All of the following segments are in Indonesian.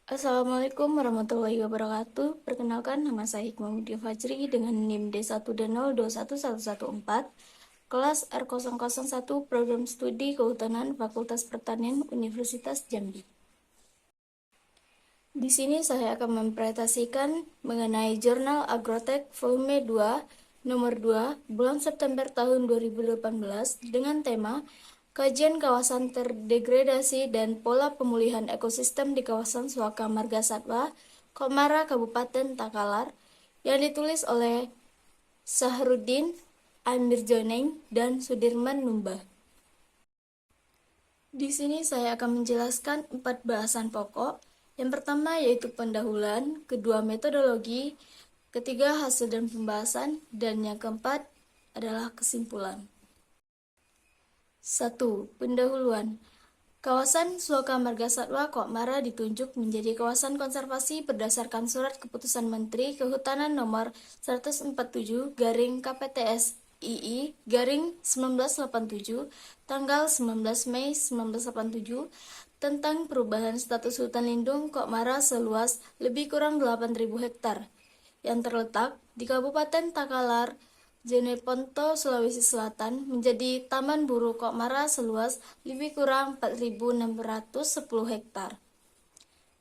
Assalamualaikum warahmatullahi wabarakatuh. Perkenalkan, nama saya Hikmahuddin Fajri dengan NIM D1D021114, kelas R001, Program Studi Kehutanan Fakultas Pertanian Universitas Jambi. Di sini saya akan mempresentasikan mengenai Jurnal Agrotech Volume 2, nomor 2, bulan September tahun 2018 dengan tema Kajian Kawasan Terdegradasi dan Pola Pemulihan Ekosistem di Kawasan Suaka Marga Satwa, Komara, Kabupaten Takalar, yang ditulis oleh Sahrudin, Amir Joneng, dan Sudirman Numbah. Di sini saya akan menjelaskan 4 bahasan pokok. Yang pertama yaitu pendahuluan, kedua metodologi, ketiga hasil dan pembahasan, dan yang keempat adalah kesimpulan. 1. Pendahuluan. Kawasan Suaka Marga Satwa Kokmara ditunjuk menjadi kawasan konservasi berdasarkan Surat Keputusan Menteri Kehutanan Nomor 147/KPTS II garing 1987 tanggal 19 Mei 1987 tentang perubahan status hutan lindung Kokmara seluas lebih kurang 8.000 hektar yang terletak di Kabupaten Takalar, Jeneponto, Sulawesi Selatan menjadi Taman Buru Kokmara seluas lebih kurang 4.610 hektar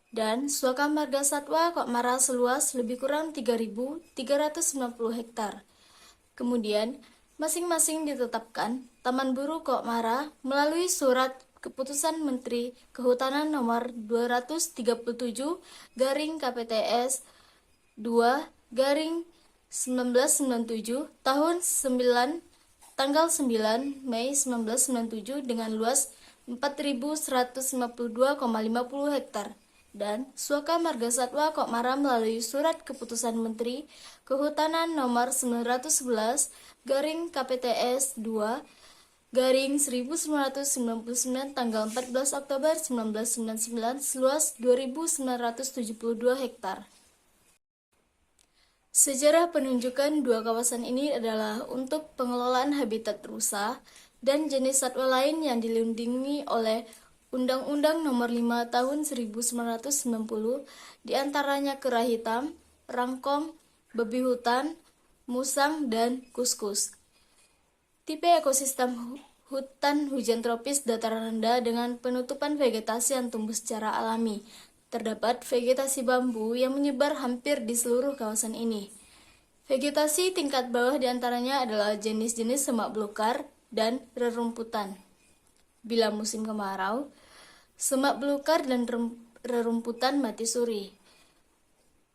dan Suaka Marga Satwa Kokmara seluas lebih kurang 3.390 hektar. Kemudian, masing-masing ditetapkan Taman Buru Kokmara melalui Surat Keputusan Menteri Kehutanan Nomor 237/KPTS 2/1997 tahun 9 tanggal 9 Mei 1997 dengan luas 4.152,50 hektar dan Suaka Marga Satwa Kokmara melalui Surat Keputusan Menteri Kehutanan Nomor 911/KPTS 2/1999 tanggal 14 Oktober 1999 seluas 2.972 hektar. Sejarah penunjukan dua kawasan ini adalah untuk pengelolaan habitat rusa dan jenis satwa lain yang dilindungi oleh Undang-Undang Nomor 5 Tahun 1990, diantaranya kera hitam, rangkong, babi hutan, musang, dan kuskus. Tipe ekosistem hutan hujan tropis dataran rendah dengan penutupan vegetasi yang tumbuh secara alami. Terdapat vegetasi bambu yang menyebar hampir di seluruh kawasan ini. Vegetasi tingkat bawah diantaranya adalah jenis-jenis semak belukar dan rerumputan. Bila musim kemarau, semak belukar dan rerumputan mati suri.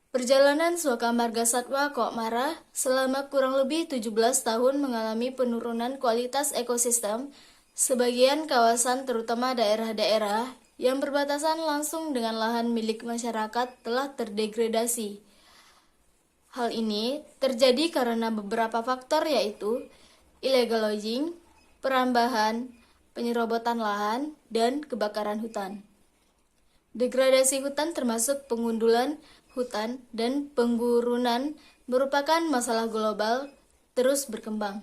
Perjalanan Suaka Marga Satwa Kokmara selama kurang lebih 17 tahun mengalami penurunan kualitas ekosistem. Sebagian kawasan, terutama daerah-daerah yang berbatasan langsung dengan lahan milik masyarakat, telah terdegradasi. Hal ini terjadi karena beberapa faktor yaitu illegal logging, perambahan, penyerobotan lahan, dan kebakaran hutan. Degradasi hutan termasuk pengundulan hutan dan penggurunan merupakan masalah global terus berkembang.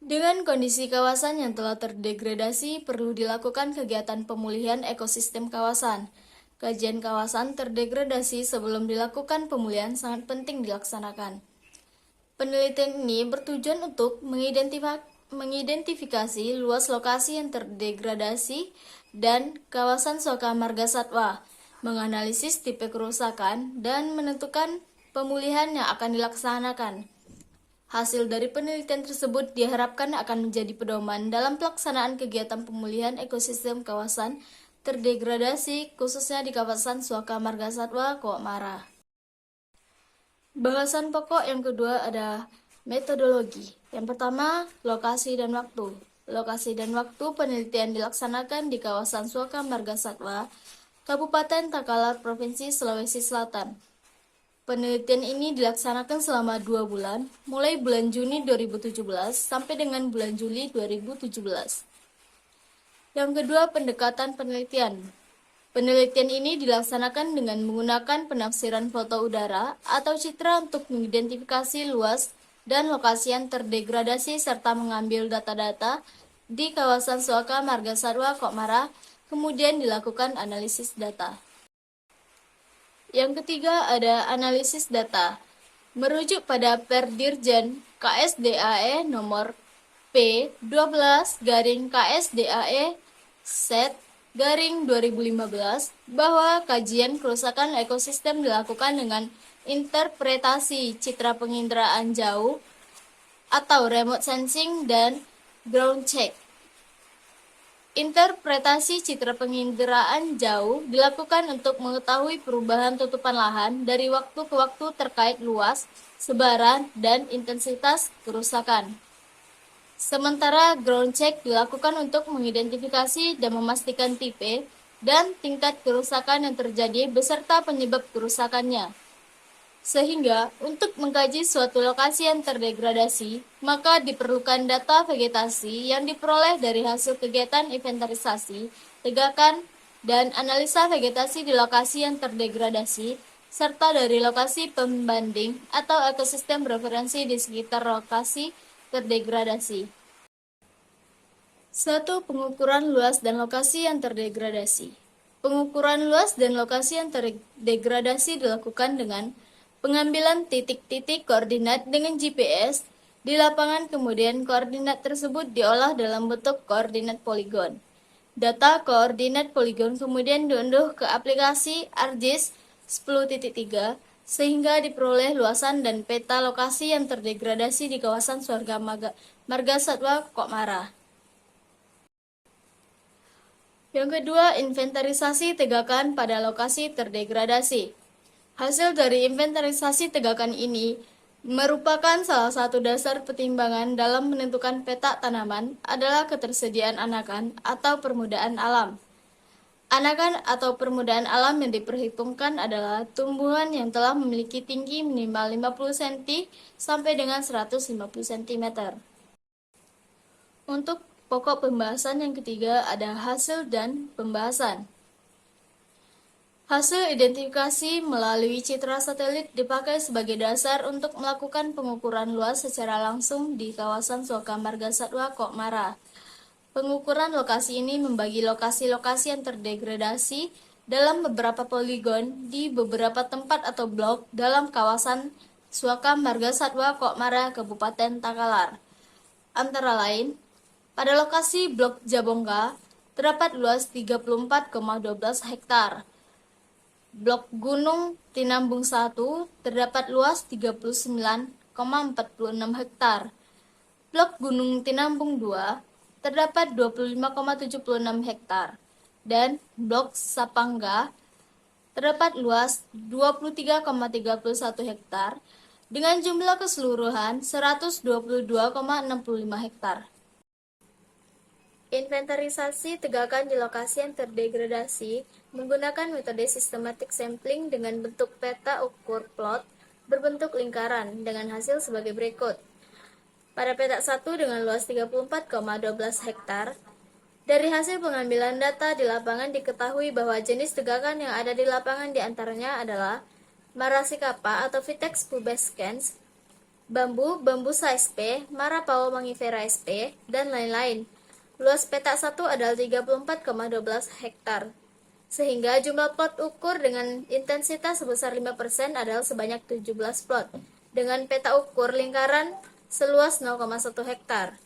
Dengan kondisi kawasan yang telah terdegradasi, perlu dilakukan kegiatan pemulihan ekosistem kawasan. Kajian kawasan terdegradasi sebelum dilakukan pemulihan sangat penting dilaksanakan. Penelitian ini bertujuan untuk mengidentifikasi luas lokasi yang terdegradasi dan kawasan Suaka Marga Satwa, menganalisis tipe kerusakan, dan menentukan pemulihan yang akan dilaksanakan. Hasil dari penelitian tersebut diharapkan akan menjadi pedoman dalam pelaksanaan kegiatan pemulihan ekosistem kawasan terdegradasi, khususnya di kawasan Suaka Marga Satwa Kokmara. Bahasan pokok yang kedua adalah metodologi. Yang pertama, lokasi dan waktu. Lokasi dan waktu penelitian dilaksanakan di kawasan Suaka Marga Satwa, Kabupaten Takalar, Provinsi Sulawesi Selatan. Penelitian ini dilaksanakan selama 2 bulan, mulai bulan Juni 2017 sampai dengan bulan Juli 2017. Yang kedua, pendekatan penelitian. Penelitian ini dilaksanakan dengan menggunakan penafsiran foto udara atau citra untuk mengidentifikasi luas dan lokasi yang terdegradasi serta mengambil data-data di kawasan Suaka Marga Satwa Kokmara kemudian dilakukan analisis data. Yang ketiga ada analisis data. Merujuk pada Perdirjen KSDAE nomor P12/KSDAE Set garing 2015 bahwa kajian kerusakan ekosistem dilakukan dengan interpretasi citra penginderaan jauh atau remote sensing dan ground check. Interpretasi citra penginderaan jauh dilakukan untuk mengetahui perubahan tutupan lahan dari waktu ke waktu terkait luas, sebaran, dan intensitas kerusakan. Sementara ground check dilakukan untuk mengidentifikasi dan memastikan tipe dan tingkat kerusakan yang terjadi beserta penyebab kerusakannya. Sehingga, untuk mengkaji suatu lokasi yang terdegradasi, maka diperlukan data vegetasi yang diperoleh dari hasil kegiatan inventarisasi, tegakan, dan analisa vegetasi di lokasi yang terdegradasi, serta dari lokasi pembanding atau ekosistem referensi di sekitar lokasi terdegradasi. 1. Pengukuran luas dan lokasi yang terdegradasi. Pengukuran luas dan lokasi yang terdegradasi dilakukan dengan pengambilan titik-titik koordinat dengan GPS di lapangan, kemudian koordinat tersebut diolah dalam bentuk koordinat poligon. Data koordinat poligon kemudian diunduh ke aplikasi ArcGIS 10.3 sehingga diperoleh luasan dan peta lokasi yang terdegradasi di kawasan Swarga Marga Satwa Kokmara. Yang kedua, inventarisasi tegakan pada lokasi terdegradasi. Hasil dari inventarisasi tegakan ini merupakan salah satu dasar pertimbangan dalam menentukan peta tanaman adalah ketersediaan anakan atau permukaan alam. Anakan atau permukaan alam yang diperhitungkan adalah tumbuhan yang telah memiliki tinggi minimal 50 cm sampai dengan 150 cm. Untuk pokok pembahasan yang ketiga ada hasil dan pembahasan. Hasil identifikasi melalui citra satelit dipakai sebagai dasar untuk melakukan pengukuran luas secara langsung di kawasan Suaka Marga Satwa Kokmara. Pengukuran lokasi ini membagi lokasi-lokasi yang terdegradasi dalam beberapa poligon di beberapa tempat atau blok dalam kawasan Suaka Marga Satwa Kokmara, Kabupaten Takalar. Antara lain, pada lokasi blok Jabongka terdapat luas 34,12 hektar. Blok Gunung Tinambung 1 terdapat luas 39,46 hektar. Blok Gunung Tinambung 2 terdapat 25,76 hektar. Dan Blok Sapangga terdapat luas 23,31 hektar dengan jumlah keseluruhan 122,65 hektar. Inventarisasi tegakan di lokasi yang terdegradasi menggunakan metode systematic sampling dengan bentuk peta ukur plot berbentuk lingkaran dengan hasil sebagai berikut. Pada peta 1 dengan luas 34,12 hektar, dari hasil pengambilan data di lapangan diketahui bahwa jenis tegakan yang ada di lapangan diantaranya adalah Marasikapa atau Vitex pubescens, Bambusa sp, Marapao mangifera sp, dan lain-lain. Luas peta 1 adalah 34,12 hektar, sehingga jumlah plot ukur dengan intensitas sebesar 5% adalah sebanyak 17 plot, dengan peta ukur lingkaran seluas 0,1 hektar.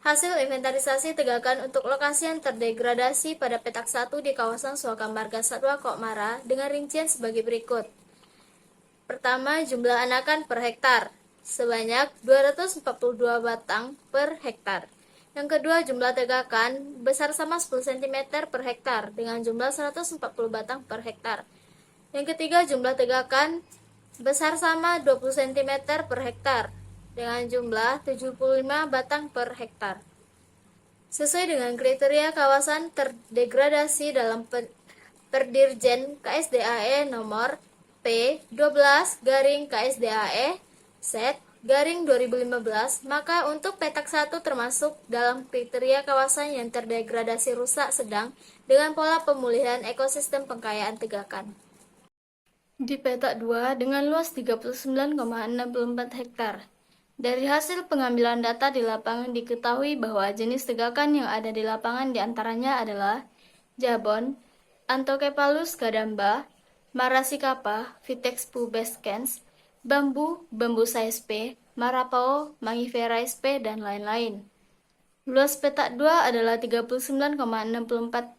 Hasil inventarisasi tegakan untuk lokasi yang terdegradasi pada petak 1 di kawasan Suaka Marga Satwa Kokmara dengan rincian sebagai berikut. Pertama, jumlah anakan per hektar, sebanyak 242 batang per hektar. Yang kedua, jumlah tegakan besar sama 10 cm per hektar dengan jumlah 140 batang per hektar. Yang ketiga, jumlah tegakan besar sama 20 cm per hektar dengan jumlah 75 batang per hektar. Sesuai dengan kriteria kawasan terdegradasi dalam Perdirjen KSDAE nomor P12/KSDAE Set garing 2015, maka untuk petak 1 termasuk dalam kriteria kawasan yang terdegradasi rusak sedang dengan pola pemulihan ekosistem pengkayaan tegakan. Di petak 2 dengan luas 39,64 hektar. Dari hasil pengambilan data di lapangan diketahui bahwa jenis tegakan yang ada di lapangan diantaranya adalah Jabon, Anthocephalus gadamba, Marasikapa, Vitex pubescens, bambu, Bambusa sp, Marapao, Mangifera sp, dan lain-lain. Luas petak 2 adalah 39,6446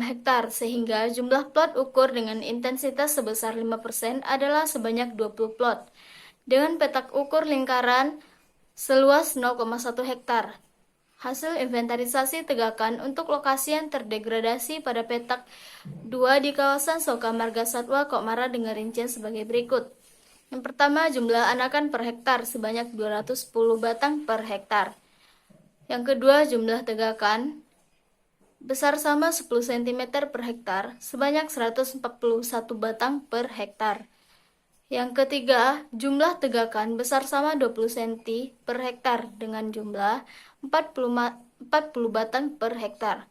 hektar, sehingga jumlah plot ukur dengan intensitas sebesar 5% adalah sebanyak 20 plot, dengan petak ukur lingkaran seluas 0,1 hektar. Hasil inventarisasi tegakan untuk lokasi yang terdegradasi pada petak 2 di kawasan Soka Marga Satwa Kokmara dengan rincian sebagai berikut. Yang pertama, jumlah anakan per hektar sebanyak 210 batang per hektar. Yang kedua, jumlah tegakan besar sama 10 cm per hektar sebanyak 141 batang per hektar. Yang ketiga, jumlah tegakan besar sama 20 cm per hektar dengan jumlah 40 batang per hektar.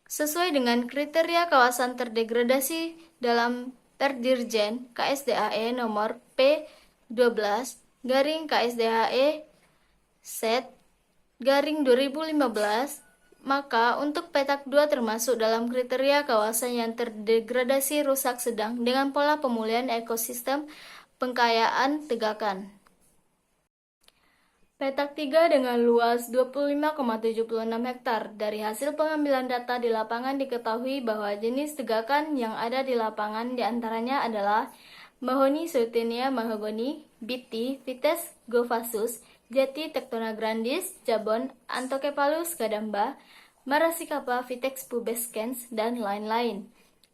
Sesuai dengan kriteria kawasan terdegradasi dalam Perdirjen KSDAE nomor P12 garing KSDAE set garing 2015, maka untuk petak 2 termasuk dalam kriteria kawasan yang terdegradasi rusak sedang dengan pola pemulihan ekosistem pengkayaan tegakan. Petak 3 dengan luas 25,76 hektar. Dari hasil pengambilan data di lapangan diketahui bahwa jenis tegakan yang ada di lapangan diantaranya adalah Mahoni Sauternia mahogany, Biti, Vites gofasus, Jati Tectona grandis, Jabon, Anthocephalus gadamba, Marasikapa, Vitex pubescens, dan lain-lain.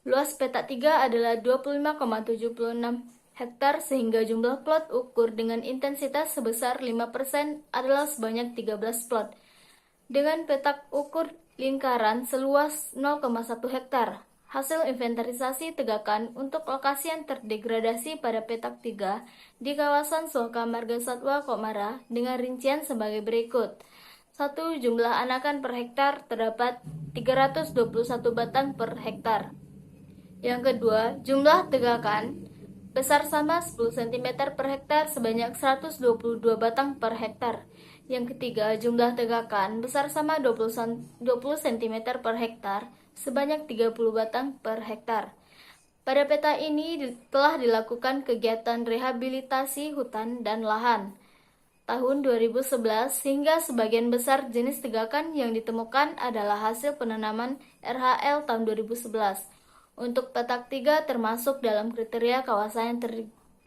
Luas petak 3 adalah 25,76 hektar sehingga jumlah plot ukur dengan intensitas sebesar 5% adalah sebanyak 13 plot. Dengan petak ukur lingkaran seluas 0,1 hektar. Hasil inventarisasi tegakan untuk lokasi yang terdegradasi pada petak 3 di kawasan Soka Marga Satwa Kokmara dengan rincian sebagai berikut. 1. Jumlah anakan per hektar terdapat 321 batang per hektar. Yang kedua, jumlah tegakan besar sama 10 cm per hektar sebanyak 122 batang per hektar. Yang ketiga, jumlah tegakan besar sama 20 cm per hektar sebanyak 30 batang per hektar. Pada peta ini telah dilakukan kegiatan rehabilitasi hutan dan lahan tahun 2011 hingga sebagian besar jenis tegakan yang ditemukan adalah hasil penanaman RHL tahun 2011. Untuk petak 3 termasuk dalam kriteria kawasan yang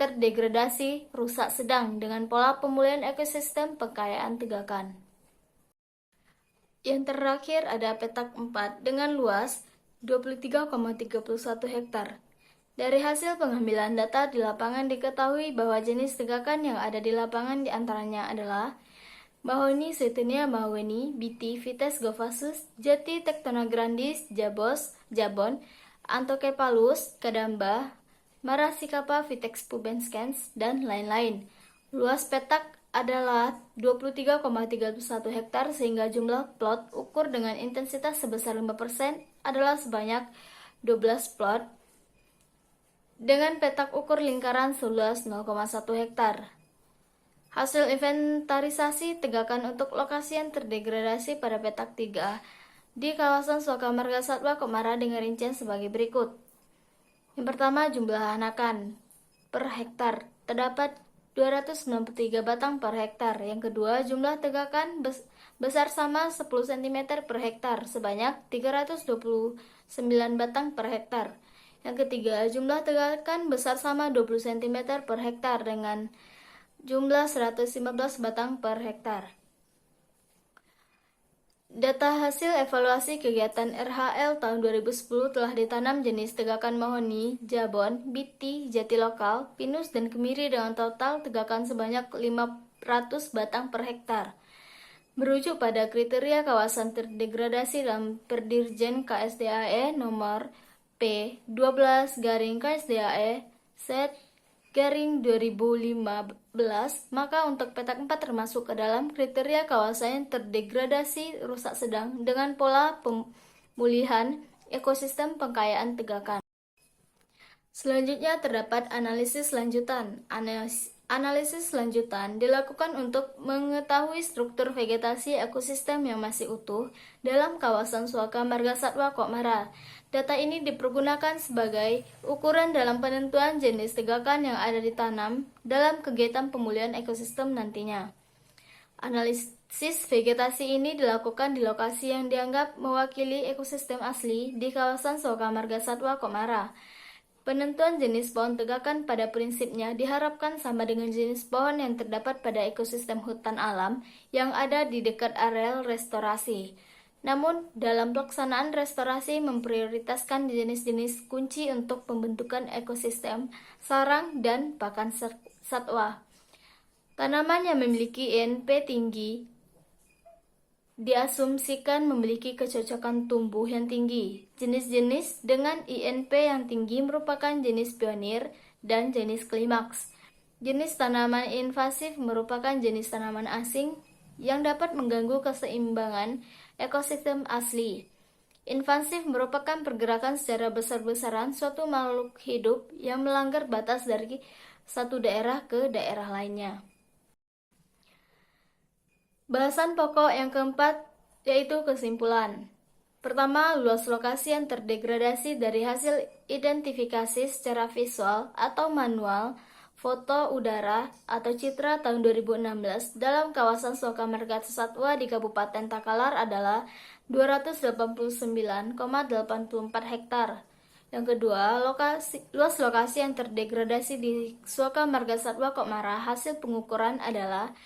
terdegradasi rusak sedang dengan pola pemulihan ekosistem pengkayaan tegakan. Yang terakhir ada petak 4 dengan luas 23,31 hektar. Dari hasil pengambilan data di lapangan diketahui bahwa jenis tegakan yang ada di lapangan diantaranya adalah Mahoni Sauternia mahogany, Biti, Vites gofasus, Jati Tectona grandis, Jabon, Anthocephalus gadamba, Marasikapa, Vitex pubescens, dan lain-lain. Luas petak adalah 23,31 hektar sehingga jumlah plot ukur dengan intensitas sebesar 5% adalah sebanyak 12 plot dengan petak ukur lingkaran seluas 0,1 hektar. Hasil inventarisasi tegakan untuk lokasi yang terdegradasi pada petak 3 di kawasan Soka Marga Satwa Kokmara dengan rincian sebagai berikut. Yang pertama, jumlah anakan per hektar terdapat 293 batang per hektar. Yang kedua, jumlah tegakan besar sama 10 cm per hektar sebanyak 329 batang per hektar. Yang ketiga, jumlah tegakan besar sama 20 cm per hektar dengan jumlah 115 batang per hektar. Data hasil evaluasi kegiatan RHL tahun 2010 telah ditanam jenis tegakan mahoni, Jabon, Biti, Jati lokal, Pinus, dan Kemiri dengan total tegakan sebanyak 500 batang per hektar. Merujuk pada kriteria kawasan terdegradasi dalam Perdirjen KSDAE nomor P12 garing KSDAE set garing 2015, maka untuk petak 4 termasuk ke dalam kriteria kawasan yang terdegradasi rusak sedang dengan pola pemulihan ekosistem pengkayaan tegakan. Selanjutnya terdapat analisis lanjutan. Analisis lanjutan dilakukan untuk mengetahui struktur vegetasi ekosistem yang masih utuh dalam kawasan Suaka Margasatwa Kokmara. Data ini dipergunakan sebagai ukuran dalam penentuan jenis tegakan yang ada ditanam dalam kegiatan pemulihan ekosistem nantinya. Analisis vegetasi ini dilakukan di lokasi yang dianggap mewakili ekosistem asli di kawasan Suaka Margasatwa Kokmara. Penentuan jenis pohon tegakan pada prinsipnya diharapkan sama dengan jenis pohon yang terdapat pada ekosistem hutan alam yang ada di dekat areal restorasi. Namun, dalam pelaksanaan restorasi memprioritaskan jenis-jenis kunci untuk pembentukan ekosistem, sarang, dan pakan satwa. Tanaman yang memiliki INP tinggi diasumsikan memiliki kecocokan tumbuh yang tinggi. Jenis-jenis dengan INP yang tinggi merupakan jenis pionir dan jenis klimaks. Jenis tanaman invasif merupakan jenis tanaman asing yang dapat mengganggu keseimbangan ekosistem asli. Invasif merupakan pergerakan secara besar-besaran suatu makhluk hidup yang melanggar batas dari satu daerah ke daerah lainnya. Bahasan pokok yang keempat yaitu kesimpulan. Pertama, luas lokasi yang terdegradasi dari hasil identifikasi secara visual atau manual, foto udara atau citra tahun 2016 dalam kawasan Suaka Margasatwa di Kabupaten Takalar adalah 289,84 hektar. Yang kedua, luas lokasi yang terdegradasi di Suaka Margasatwa Kokmara hasil pengukuran adalah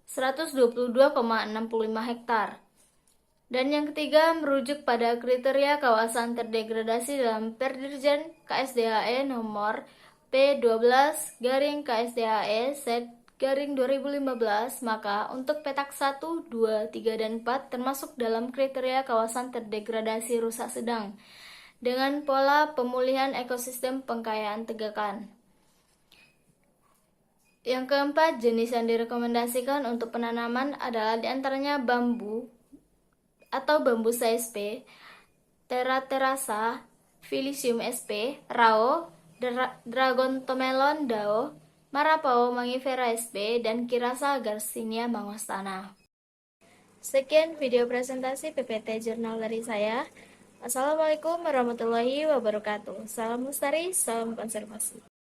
122,65 hektar. Dan yang ketiga, merujuk pada kriteria kawasan terdegradasi dalam Perdirjen KSDAE nomor P12-KSDAE/2015, maka untuk petak 1, 2, 3, dan 4 termasuk dalam kriteria kawasan terdegradasi rusak sedang dengan pola pemulihan ekosistem pengkayaan tegakan. Yang keempat, jenis yang direkomendasikan untuk penanaman adalah diantaranya bambu atau bambusa sp, Teraterasa, Filicium sp, Rao, Dragontomelon dao, Marapao mangifera sp, dan Kirasa garcinia mangostana. Sekian video presentasi PPT Jurnal dari saya. Assalamualaikum warahmatullahi wabarakatuh. Salam lestari, salam konservasi.